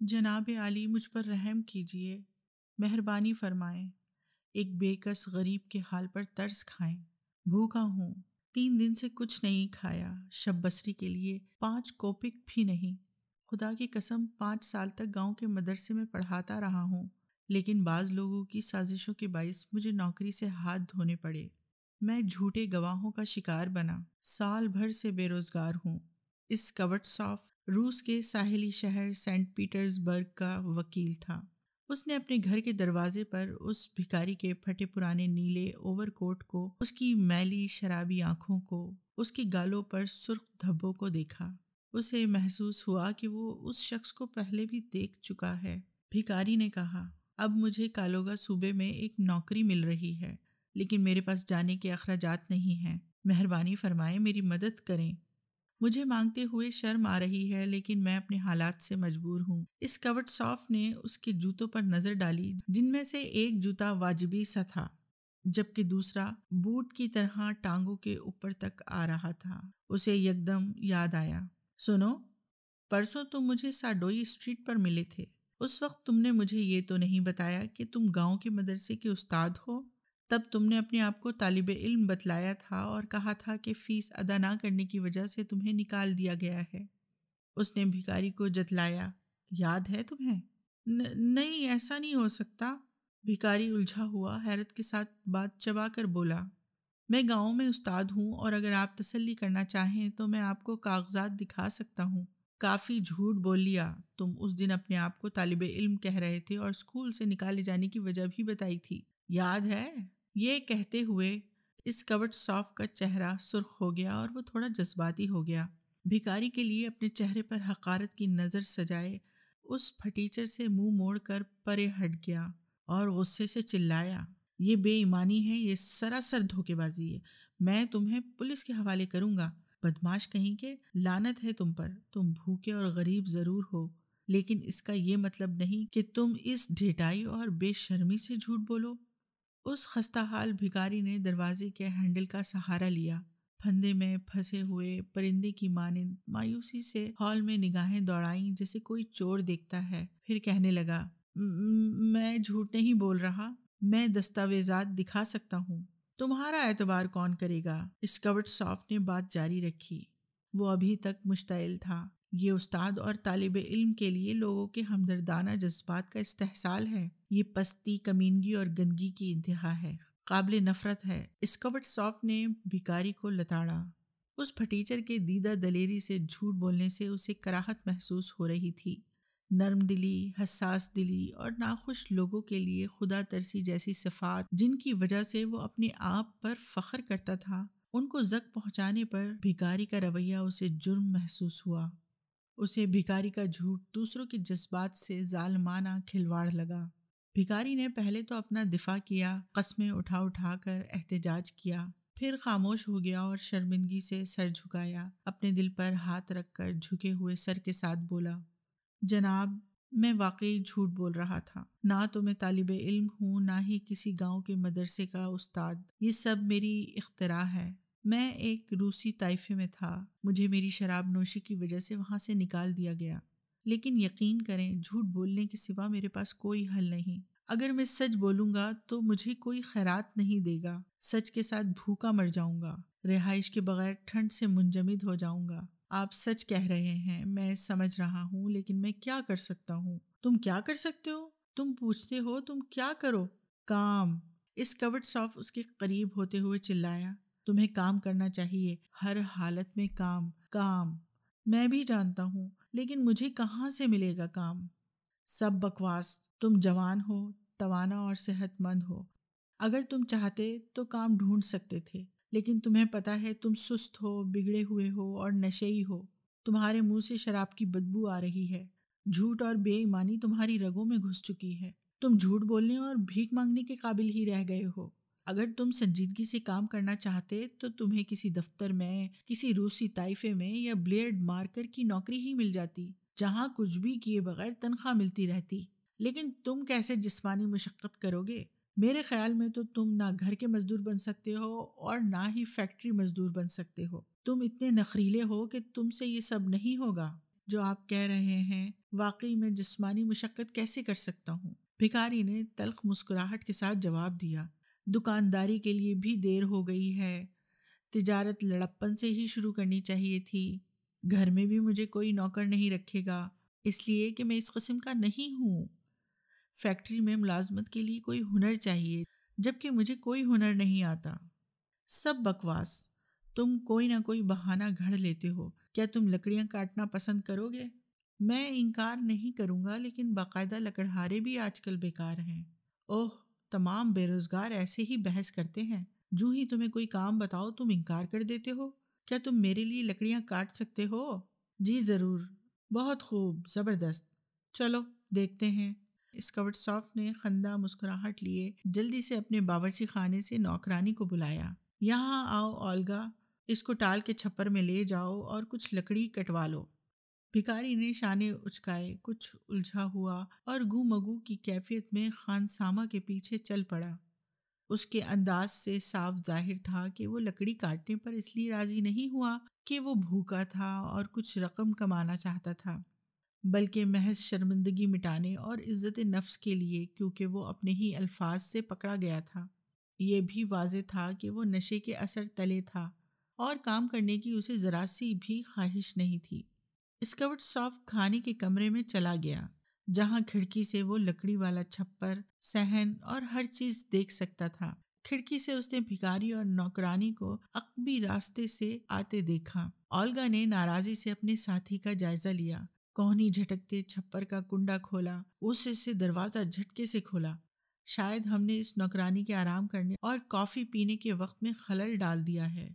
جناب عالی مجھ پر رحم کیجیے، مہربانی فرمائیں، ایک بے کس غریب کے حال پر ترس کھائیں۔ بھوکا ہوں، 3 دن سے کچھ نہیں کھایا، شب بسری کے لیے 5 کوپک بھی نہیں۔ خدا کی قسم 5 سال تک گاؤں کے مدرسے میں پڑھاتا رہا ہوں، لیکن بعض لوگوں کی سازشوں کے باعث مجھے نوکری سے ہاتھ دھونے پڑے۔ میں جھوٹے گواہوں کا شکار بنا، سال بھر سے بے روزگار ہوں۔ اس کوٹسوف روس کے ساحلی شہر سینٹ پیٹرز برگ کا وکیل تھا۔ اس نے اپنے گھر کے دروازے پر اس بھکاری کے پھٹے پرانے نیلے اوور کوٹ کو، اس کی میلی شرابی آنکھوں کو، اس کے گالوں پر سرخ دھبوں کو دیکھا۔ اسے محسوس ہوا کہ وہ اس شخص کو پہلے بھی دیکھ چکا ہے۔ بھکاری نے کہا، اب مجھے کالوگا صوبے میں ایک نوکری مل رہی ہے، لیکن میرے پاس جانے کے اخراجات نہیں ہیں۔ مہربانی فرمائیں میری مدد کریں۔ مجھے مانگتے ہوئے شرم آ رہی ہے، لیکن میں اپنے حالات سے مجبور ہوں۔ اس کوٹسوف نے اس کے جوتوں پر نظر ڈالی، جن میں سے ایک جوتا واجبی سا تھا، جبکہ دوسرا بوٹ کی طرح ٹانگوں کے اوپر تک آ رہا تھا۔ اسے یکدم یاد آیا، سنو، پرسوں تم مجھے ساڈوئی اسٹریٹ پر ملے تھے۔ اس وقت تم نے مجھے یہ تو نہیں بتایا کہ تم گاؤں کے مدرسے کے استاد ہو؟ تب تم نے اپنے آپ کو طالب علم بتلایا تھا اور کہا تھا کہ فیس ادا نہ کرنے کی وجہ سے تمہیں نکال دیا گیا ہے۔ اس نے بھکاری کو جتلایا، یاد ہے تمہیں؟ نہیں، ایسا نہیں ہو سکتا۔ بھکاری الجھا ہوا حیرت کے ساتھ بات چبا کر بولا، میں گاؤں میں استاد ہوں، اور اگر آپ تسلی کرنا چاہیں تو میں آپ کو کاغذات دکھا سکتا ہوں۔ کافی جھوٹ بول لیا، تم اس دن اپنے آپ کو طالب علم کہہ رہے تھے اور اسکول سے نکالے جانے کی وجہ بھی بتائی تھی، یاد ہے؟ یہ کہتے ہوئے اس کوٹسوف کا چہرہ سرخ ہو گیا اور وہ تھوڑا جذباتی ہو گیا۔ بھکاری کے لیے اپنے چہرے پر حقارت کی نظر سجائے اس پھٹیچر سے منہ موڑ کر پرے ہٹ گیا اور غصے سے چلایا، یہ بے ایمانی ہے، یہ سراسر دھوکے بازی ہے، میں تمہیں پولیس کے حوالے کروں گا۔ بدماش کہیں کہ لعنت ہے تم پر، تم بھوکے اور غریب ضرور ہو، لیکن اس کا یہ مطلب نہیں کہ تم اس ڈھیٹائی اور بے شرمی سے جھوٹ بولو۔ اس خستہ حال بھکاری نے دروازے کے ہینڈل کا سہارا لیا، پھندے میں پھنسے ہوئے پرندے کی مانند مایوسی سے ہال میں نگاہیں دوڑائیں جیسے کوئی چور دیکھتا ہے، پھر کہنے لگا، میں جھوٹ نہیں بول رہا، میں دستاویزات دکھا سکتا ہوں۔ تمہارا اعتبار کون کرے گا؟ اس کوٹسوف نے بات جاری رکھی۔ وہ ابھی تک مشتعل تھا۔ یہ استاد اور طالب علم کے لیے لوگوں کے ہمدردانہ جذبات کا استحصال ہے۔ یہ پستی، کمینگی اور گندگی کی انتہا ہے، قابل نفرت ہے۔ اس کوٹسوف نے بھکاری کو لتاڑا۔ اس پھٹیچر کے دیدہ دلیری سے جھوٹ بولنے سے اسے کراہت محسوس ہو رہی تھی۔ نرم دلی، حساس دلی اور ناخوش لوگوں کے لیے خدا ترسی جیسی صفات جن کی وجہ سے وہ اپنے آپ پر فخر کرتا تھا، ان کو زک پہنچانے پر بھکاری کا رویہ اسے جرم محسوس ہوا۔ اسے بھکاری کا جھوٹ دوسروں کے جذبات سے ظالمانہ کھلواڑ لگا۔ بھکاری نے پہلے تو اپنا دفاع کیا، قسمیں اٹھا اٹھا کر احتجاج کیا، پھر خاموش ہو گیا اور شرمندگی سے سر جھکایا، اپنے دل پر ہاتھ رکھ کر جھکے ہوئے سر کے ساتھ بولا، جناب، میں واقعی جھوٹ بول رہا تھا، نہ تو میں طالب علم ہوں، نہ ہی کسی گاؤں کے مدرسے کا استاد، یہ سب میری اختراع ہے۔ میں ایک روسی طائفے میں تھا، مجھے میری شراب نوشی کی وجہ سے وہاں سے نکال دیا گیا، لیکن یقین کریں جھوٹ بولنے کے سوا میرے پاس کوئی حل نہیں۔ اگر میں سچ بولوں گا تو مجھے کوئی خیرات نہیں دے گا، سچ کے ساتھ بھوکا مر جاؤں گا، رہائش کے بغیر ٹھنڈ سے منجمد ہو جاؤں گا۔ آپ سچ کہہ رہے ہیں، میں سمجھ رہا ہوں، لیکن میں کیا کر سکتا ہوں؟ تم کیا کر سکتے ہو؟ تم پوچھتے ہو تم کیا کرو؟ کام۔ اس کوٹسوف اس کے قریب ہوتے ہوئے چلایا، تمہیں کام کرنا چاہیے، ہر حالت میں کام، کام۔ میں بھی جانتا ہوں، لیکن مجھے کہاں سے ملے گا کام؟ سب بکواس، تم جوان ہو، توانا اور صحت مند ہو، اگر تم چاہتے تو کام ڈھونڈ سکتے تھے، لیکن تمہیں پتا ہے تم سست ہو، بگڑے ہوئے ہو اور نشئی ہو، تمہارے منہ سے شراب کی بدبو آ رہی ہے، جھوٹ اور بے ایمانی تمہاری رگوں میں گھس چکی ہے، تم جھوٹ بولنے اور بھیک مانگنے کے قابل ہی رہ گئے ہو۔ اگر تم سنجیدگی سے کام کرنا چاہتے تو تمہیں کسی دفتر میں، کسی روسی طائفے میں یا بلیئرڈ مارکر کی نوکری ہی مل جاتی، جہاں کچھ بھی کیے بغیر تنخواہ ملتی رہتی، لیکن تم کیسے جسمانی مشقت کرو گے؟ میرے خیال میں تو تم نہ گھر کے مزدور بن سکتے ہو اور نہ ہی فیکٹری مزدور بن سکتے ہو، تم اتنے نخریلے ہو کہ تم سے یہ سب نہیں ہوگا۔ جو آپ کہہ رہے ہیں واقعی میں جسمانی مشقت کیسے کر سکتا ہوں؟ بھکاری نے تلخ مسکراہٹ کے ساتھ جواب دیا، دکانداری کے لیے بھی دیر ہو گئی ہے، تجارت لڑپن سے ہی شروع کرنی چاہیے تھی، گھر میں بھی مجھے کوئی نوکر نہیں رکھے گا اس لیے کہ میں اس قسم کا نہیں ہوں، فیکٹری میں ملازمت کے لیے کوئی ہنر چاہیے جبکہ مجھے کوئی ہنر نہیں آتا۔ سب بکواس، تم کوئی نہ کوئی بہانہ گھڑ لیتے ہو، کیا تم لکڑیاں کاٹنا پسند کرو گے؟ میں انکار نہیں کروں گا لیکن باقاعدہ لکڑہارے بھی آج کل بیکار ہیں۔ اوہ، تمام بے روزگار ایسے ہی بحث کرتے ہیں، جو ہی تمہیں کوئی کام بتاؤ تم انکار کر دیتے ہو۔ کیا تم میرے لیے لکڑیاں کاٹ سکتے ہو؟ جی ضرور، بہت خوب، زبردست، چلو دیکھتے ہیں۔ اسکوٹ سافٹ نے خندہ مسکراہٹ لیے جلدی سے اپنے باورچی خانے سے نوکرانی کو بلایا، یہاں آؤ اولگا، اس کو ٹال کے چھپر میں لے جاؤ اور کچھ لکڑی کٹوا لو۔ بھکاری نے شانے اچکائے، کچھ الجھا ہوا اور گو مگو کی کیفیت میں خانسامہ کے پیچھے چل پڑا۔ اس کے انداز سے صاف ظاہر تھا کہ وہ لکڑی کاٹنے پر اس لیے راضی نہیں ہوا کہ وہ بھوکا تھا اور کچھ رقم کمانا چاہتا تھا، بلکہ محض شرمندگی مٹانے اور عزت نفس کے لیے، کیونکہ وہ اپنے ہی الفاظ سے پکڑا گیا تھا۔ یہ بھی واضح تھا کہ وہ نشے کے اثر تلے تھا اور کام کرنے کی اسے ذرا سی بھی خواہش نہیں تھی۔ اسکوٹ سافٹ کھانے کے کمرے میں چلا گیا، جہاں کھڑکی سے وہ لکڑی والا چھپر، صحن اور ہر چیز دیکھ سکتا تھا۔ کھڑکی سے اس نے بھکاری اور نوکرانی کو عقبی راستے سے آتے دیکھا۔ اولگا نے ناراضی سے اپنے ساتھی کا جائزہ لیا، کوہنی جھٹکتے چھپر کا کنڈا کھولا، اسے سے دروازہ جھٹکے سے کھولا۔ شاید ہم نے اس نوکرانی کے آرام کرنے اور کافی پینے کے وقت میں خلل ڈال دیا ہے،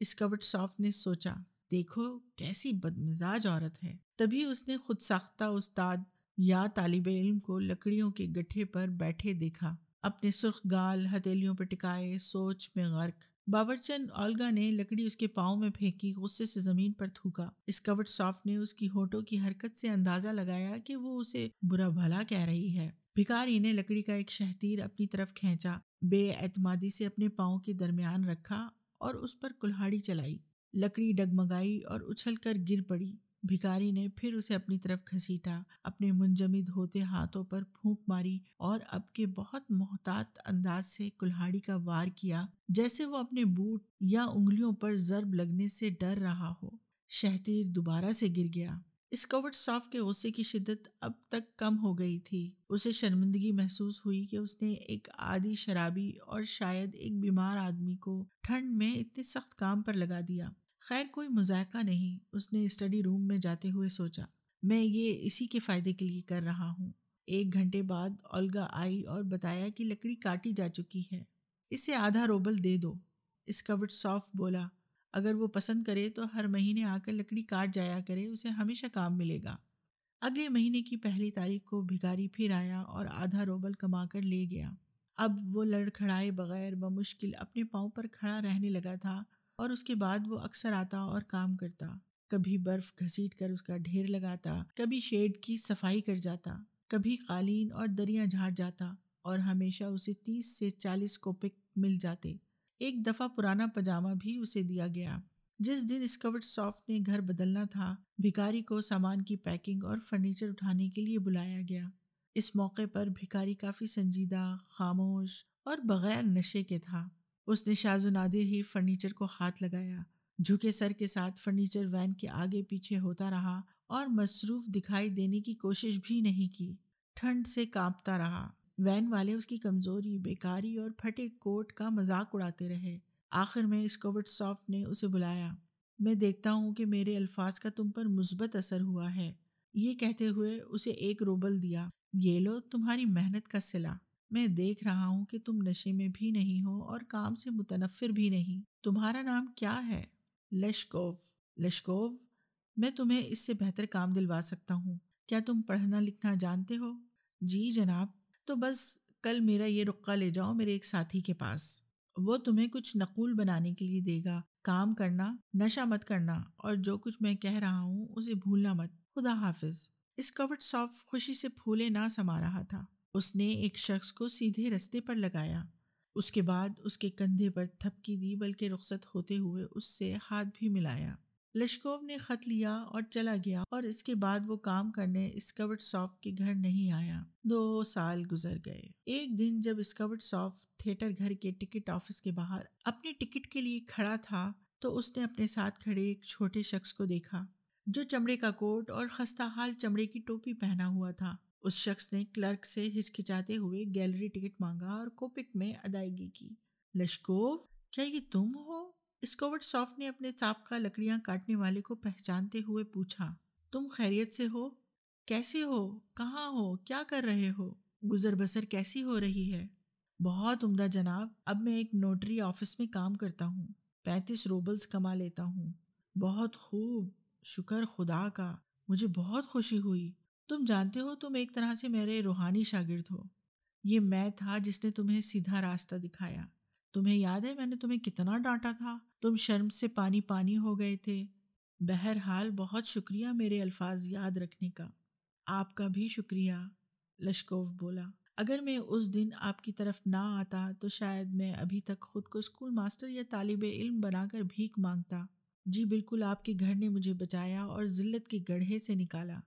اسکوٹ سافٹ نے سوچا۔ دیکھو کیسی بدمزاج عورت ہے۔ تبھی اس نے خود ساختہ استاد یا طالب علم کو لکڑیوں کے گٹھے پر بیٹھے دیکھا، اپنے سرخ گال ہتھیلیوں پر ٹکائے، سوچ میں غرق۔ باورچن اولگا نے لکڑی اس کے پاؤں میں پھینکی، غصے سے زمین پر تھوکا۔ اسکوٹ سافٹ نے اس کی ہونٹوں کی حرکت سے اندازہ لگایا کہ وہ اسے برا بھلا کہہ رہی ہے۔ بھکاری نے لکڑی کا ایک شہتیر اپنی طرف کھینچا، بے اعتمادی سے اپنے پاؤں کے درمیان رکھا اور اس پر کلہاڑی چلائی۔ لکڑی ڈگمگائی اور اچھل کر گر پڑی۔ بھکاری نے پھر اسے اپنی طرف گھسیٹا، اپنے منجمد ہوتے ہاتھوں پر پھونک ماری اور اب کے بہت محتاط انداز سے کلہاڑی کا وار کیا، جیسے وہ اپنے بوٹ یا انگلیوں پر ضرب لگنے سے ڈر رہا ہو۔ شہتیر دوبارہ سے گر گیا۔ اسکوٹ سافٹ کے غصے کی شدت اب تک کم ہو گئی تھی۔ اسے شرمندگی محسوس ہوئی کہ اس نے ایک عادی شرابی اور شاید ایک بیمار آدمی کو ٹھنڈ میں اتنے سخت کام پر لگا دیا۔ خیر کوئی مذائقہ نہیں، اس نے اسٹڈی روم میں جاتے ہوئے سوچا، میں یہ اسی کے فائدے کے لیے کر رہا ہوں۔ 1 گھنٹے بعد اولگا آئی اور بتایا کہ لکڑی کاٹی جا چکی ہے، اسے آدھا روبل دے دو۔ اسکوٹ سافٹ بولا، اگر وہ پسند کرے تو ہر مہینے آ کر لکڑی کاٹ جایا کرے، اسے ہمیشہ کام ملے گا۔ اگلے مہینے کی پہلی تاریخ کو بھکاری پھر آیا اور آدھا روبل کما کر لے گیا۔ اب وہ لڑکھڑائے بغیر بمشکل اپنے پاؤں پر کھڑا رہنے لگا تھا اور اس کے بعد وہ اکثر آتا اور کام کرتا، کبھی برف گھسیٹ کر اس کا ڈھیر لگاتا، کبھی شیڈ کی صفائی کر جاتا، کبھی قالین اور دریاں جھاڑ جاتا، اور ہمیشہ اسے 30 سے 40 کوپک مل جاتے۔ ایک دفعہ پرانا پاجامہ بھی اسے دیا گیا۔ جس دن اسکوٹ سافٹ نے گھر بدلنا تھا، بھکاری کو سامان کی پیکنگ اور فرنیچر اٹھانے کے لیے بلایا گیا۔ اس موقع پر بھکاری کافی سنجیدہ، خاموش اور بغیر نشے کے تھا۔ اس نے شاذ و نادر ہی فرنیچر کو ہاتھ لگایا، جھکے سر کے ساتھ فرنیچر وین کے آگے پیچھے ہوتا رہا اور مصروف دکھائی دینے کی کوشش بھی نہیں کی۔ ٹھنڈ سے کانپتا رہا۔ وین والے اس کی کمزوری، بیکاری اور پھٹے کوٹ کا مذاق اڑاتے رہے۔ آخر میں اسکوٹ سافٹ نے اسے بلایا۔ میں دیکھتا ہوں کہ میرے الفاظ کا تم پر مثبت اثر ہوا ہے۔ یہ کہتے ہوئے اسے 1 روبل دیا۔ یہ لو تمہاری محنت کا صلہ۔ میں دیکھ رہا ہوں کہ تم نشے میں بھی نہیں ہو اور کام سے متنفر بھی نہیں۔ تمہارا نام کیا ہے؟ لشکوف۔ لشکوف، میں تمہیں اس سے بہتر کام دلوا سکتا ہوں۔ کیا تم پڑھنا لکھنا جانتے ہو؟ جی جناب۔ تو بس کل میرا یہ رقعہ لے جاؤ میرے ایک ساتھی کے پاس، وہ تمہیں کچھ نقول بنانے کے لیے دے گا۔ کام کرنا، نشہ مت کرنا، اور جو کچھ میں کہہ رہا ہوں اسے بھولنا مت۔ خدا حافظ۔ اسکوٹ سافٹ خوشی سے پھولے نہ سما رہا تھا۔ اس نے ایک شخص کو سیدھے رستے پر لگایا، اس کے بعد اس کے کندھے پر تھپکی دی، بلکہ رخصت ہوتے ہوئے اس سے ہاتھ بھی ملایا۔ لشکوف نے خط لیا اور چلا گیا، اور اس کے بعد وہ کام کرنے اسکورٹسوف کے گھر نہیں آیا۔ 2 سال گزر گئے۔ ایک دن جب اسکورٹسوف تھیٹر گھر کے ٹکٹ آفس کے باہر اپنے ٹکٹ کے لیے کھڑا تھا تو اس نے اپنے ساتھ کھڑے ایک چھوٹے شخص کو دیکھا جو چمڑے کا کوٹ اور خستہ حال چمڑے کی ٹوپی پہنا ہوا تھا۔ اس شخص نے کلرک سے ہچکچاتے ہوئے گیلری ٹکٹ مانگا اور کوپک میں ادائیگی کی۔ لشکوف، کیا یہ تم ہو؟ اسکورٹسوف نے اپنے سابقہ لکڑیاں کاٹنے والے کو پہچانتے ہوئے پوچھا۔ تم خیریت سے ہو؟ کیسے ہو؟ کہاں ہو؟ کیا کر رہے ہو؟ گزر بسر کیسی ہو رہی ہے؟ بہت عمدہ جناب، اب میں ایک نوٹری آفس میں کام کرتا ہوں، 35 روبلز کما لیتا ہوں۔ بہت خوب، شکر خدا کا، مجھے بہت خوشی ہوئی۔ تم جانتے ہو تم ایک طرح سے میرے روحانی شاگرد ہو۔ یہ میں تھا جس نے تمہیں سیدھا راستہ دکھایا۔ تمہیں یاد ہے میں نے تمہیں کتنا ڈانٹا تھا؟ تم شرم سے پانی پانی ہو گئے تھے۔ بہرحال بہت شکریہ میرے الفاظ یاد رکھنے کا۔ آپ کا بھی شکریہ، لشکوف بولا۔ اگر میں اس دن آپ کی طرف نہ آتا تو شاید میں ابھی تک خود کو اسکول ماسٹر یا طالب علم بنا کر بھیک مانگتا۔ جی بالکل، آپ کے گھر نے مجھے بچایا اور ذلت کے گڑھے سے نکالا۔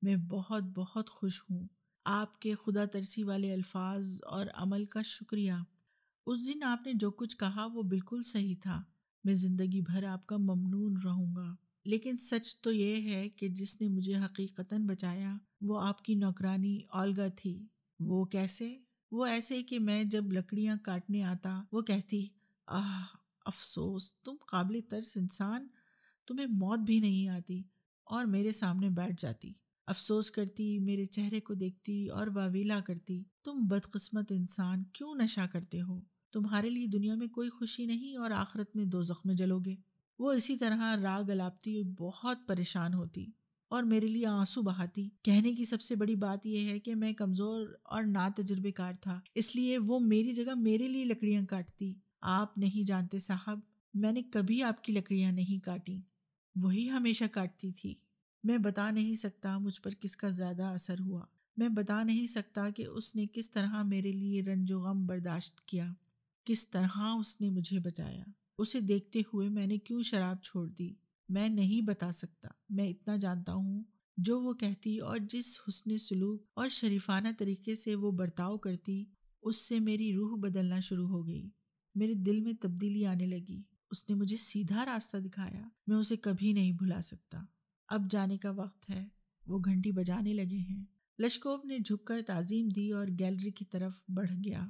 میں بہت بہت خوش ہوں۔ آپ کے خدا ترسی والے الفاظ اور عمل کا شکریہ۔ اس دن آپ نے جو کچھ کہا وہ بالکل صحیح تھا۔ میں زندگی بھر آپ کا ممنون رہوں گا۔ لیکن سچ تو یہ ہے کہ جس نے مجھے حقیقتاً بچایا وہ آپ کی نوکرانی اولگا تھی۔ وہ کیسے؟ وہ ایسے کہ میں جب لکڑیاں کاٹنے آتا وہ کہتی، آہ افسوس، تم قابل ترس انسان، تمہیں موت بھی نہیں آتی، اور میرے سامنے بیٹھ جاتی، افسوس کرتی، میرے چہرے کو دیکھتی اور واویلا کرتی، تم بدقسمت انسان، کیوں نشہ کرتے ہو؟ تمہارے لیے دنیا میں کوئی خوشی نہیں اور آخرت میں دوزخ میں جلو گے۔ وہ اسی طرح راگ الاپتی بہت پریشان ہوتی اور میرے لیے آنسو بہاتی۔ کہنے کی سب سے بڑی بات یہ ہے کہ میں کمزور اور نا تجربے کار تھا، اس لیے وہ میری جگہ میرے لیے لکڑیاں کاٹتی۔ آپ نہیں جانتے صاحب، میں نے کبھی آپ کی لکڑیاں نہیں کاٹی، وہی ہمیشہ کاٹتی تھی۔ میں بتا نہیں سکتا مجھ پر کس کا زیادہ اثر ہوا۔ میں بتا نہیں سکتا کہ اس نے کس طرح میرے لیے رنج و غم برداشت کیا، کس طرح اس نے مجھے بچایا۔ اسے دیکھتے ہوئے میں نے کیوں شراب چھوڑ دی، میں نہیں بتا سکتا۔ میں اتنا جانتا ہوں، جو وہ کہتی اور جس حسن سلوک اور شریفانہ طریقے سے وہ برتاؤ کرتی، اس سے میری روح بدلنا شروع ہو گئی، میرے دل میں تبدیلی آنے لگی۔ اس نے مجھے سیدھا راستہ دکھایا، میں اسے کبھی نہیں بھلا سکتا۔ اب جانے کا وقت ہے، وہ گھنٹی بجانے لگے ہیں۔ لشکوف نے جھک کر تعظیم دی اور گیلری کی طرف بڑھ گیا۔